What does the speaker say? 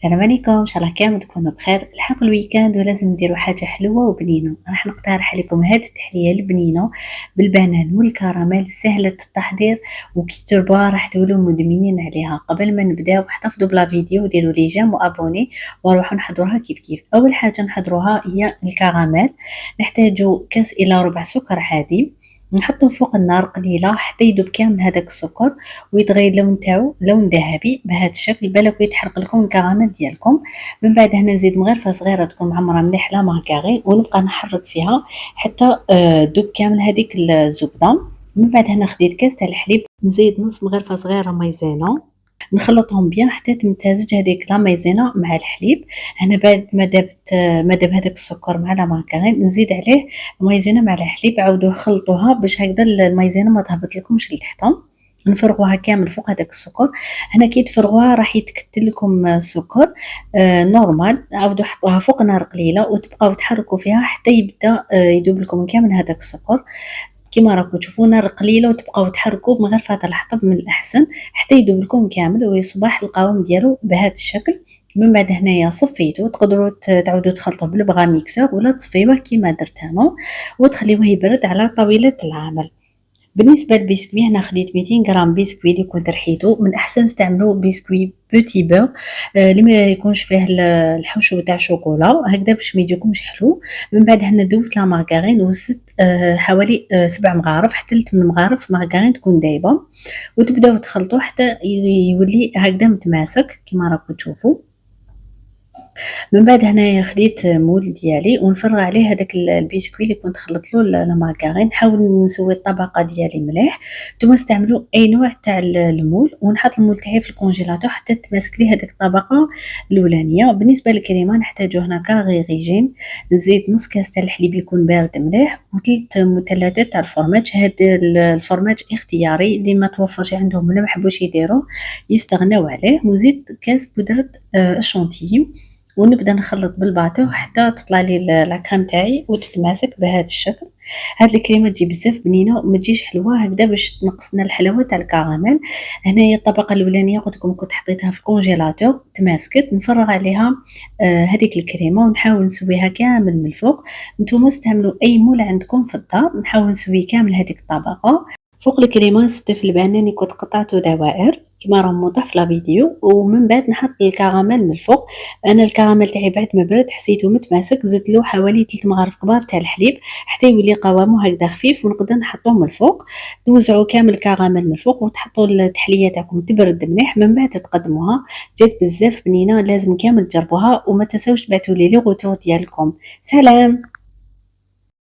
السلام عليكم، ان شاء الله كامل تكونوا بخير. الحق الويكاند ولازم نديروا حاجه حلوه وبنينه. راح نقترح لكم هذه التحليه البنينه بالبنان والكراميل سهله التحضير، وكي تجربوها راح تولوا مدمنين عليها. قبل ما نبداو احتفظوا بلا فيديو وديروا لي جيم وابوني ونروحوا نحضروها كيف كيف. اول حاجه نحضروها هي الكراميل. نحتاجوا كاس الى ربع سكر عادي، نحطو فوق النار قليله حتى يذوب كامل هذاك السكر ويتغير اللون تاعو لون ذهبي بهذا الشكل. بالك يتحرق لكم الكراميل ديالكم. من بعد هنا نزيد مغرفه صغيره تكون معمره مليح لا مارغرين ونبقى نحرك فيها حتى دوب كامل هذيك الزبده. من بعد هنا خديت كاس تاع الحليب، نزيد نص مغرفه صغيره مايزينا، نخلطهم بيان حتى تمتزج هذيك لا مايزينا مع الحليب. هنا بعد ما داب هذاك السكر مع لا مارغرين نزيد عليه مايزينا مع الحليب، عاودوا خلطوها باش هكذا المايزينا ما تهبط لكمش لتحت. نفرغوها كامل فوق هذاك السكر. هنا كي تفرغوها راح يتكتل لكم السكر نورمال. عاودوا حطوها فوق نار قليله وتبقاو تحركوا فيها حتى يبدا يذوب لكم كامل هذاك السكر. كيما راكم تشوفوا نار قليله وتبقاو تحركوا من غير فتره الحطب من الاحسن حتى يذوب لكم كامل ويصبح القوام ديالو بهذا الشكل. من بعد هنايا صفيتو، تقدروا تعودوا تخلطوه بالبغا ميكسور ولا تصفيوه كيما درت انا وتخليوه يبرد على طاوله العمل. بالنسبه للبسكوي هنا خديت 200 غرام بسكوي اللي كنت رحيته. من احسن استعملوا بسكوي بوتي بو اللي ما يكونش فيه الحشو تاع شوكولا هكذا باش ما يجيكمش حلو. من بعد هنا دوبت لا مارغرين وزدت حوالي 7 مغارف حتى 8 مغارف مارغرين تكون دايبه، وتبداو تخلطوه حتى يولي هكذا متماسك كيما راكم تشوفوا. من بعد هنايا خديت مول ديالي ونفرغ عليه هذاك البسكوي اللي كنت خلطت له لا مارغرين. نحاول نسوي الطبقه ديالي مليح. نتوما استعملوا اي نوع تاع المول، ونحط المول تاعي في الكونجيلاتور حتى تماسك لي هذيك الطبقه الاولانيه. بالنسبه للكريمه نحتاجو هنا كاغي ريجيم، نزيد نص كاس تاع الحليب يكون بارد مليح وثلاث مثلثات تاع الفرماج. هذا الفرماج اختياري، اللي ما توفرش عندهم ولا ما حبوش يديروا يستغناو عليه. وزيد كاس بودره الشونتيي ونبدا نخلط بالباطو حتى تطلع لي لا كريم تاعي وتتماسك بهذا الشكل. هاد الكريمه تجي بزاف بنينه وما تجيش حلوه هكذا باش تنقصنا الحلاوه تاع الكراميل. هنايا الطبقه الاولانيه قلت لكم كنت حطيتها في الكونجيلاتور تماسكت، نفرغ عليها هذيك الكريمه ونحاول نسويها كامل من الفوق. نتوما استعملوا اي مول عندكم في الدار. نحاول نسوي كامل هذيك الطبقه. فوق الكريمه ستف البناني كنت قطعته دوائر كما راه موضح في لا فيديو. ومن بعد نحط الكراميل من الفوق. انا الكراميل تاعي بعد ما برد حسيته متماسك، زدت له حوالي 3 مغارف كبار تاع الحليب حتى يولي قوامه هكذا خفيف ونقدر نحطوه من الفوق. توزعوا كامل الكراميل من الفوق وتحطوا التحليه تاعكم تبرد مليح. من بعد تقدموها. جات بزاف بنينه، لازم كامل تجربوها وما تنساوش تبعتوا لي غوتور ديالكم. سلام.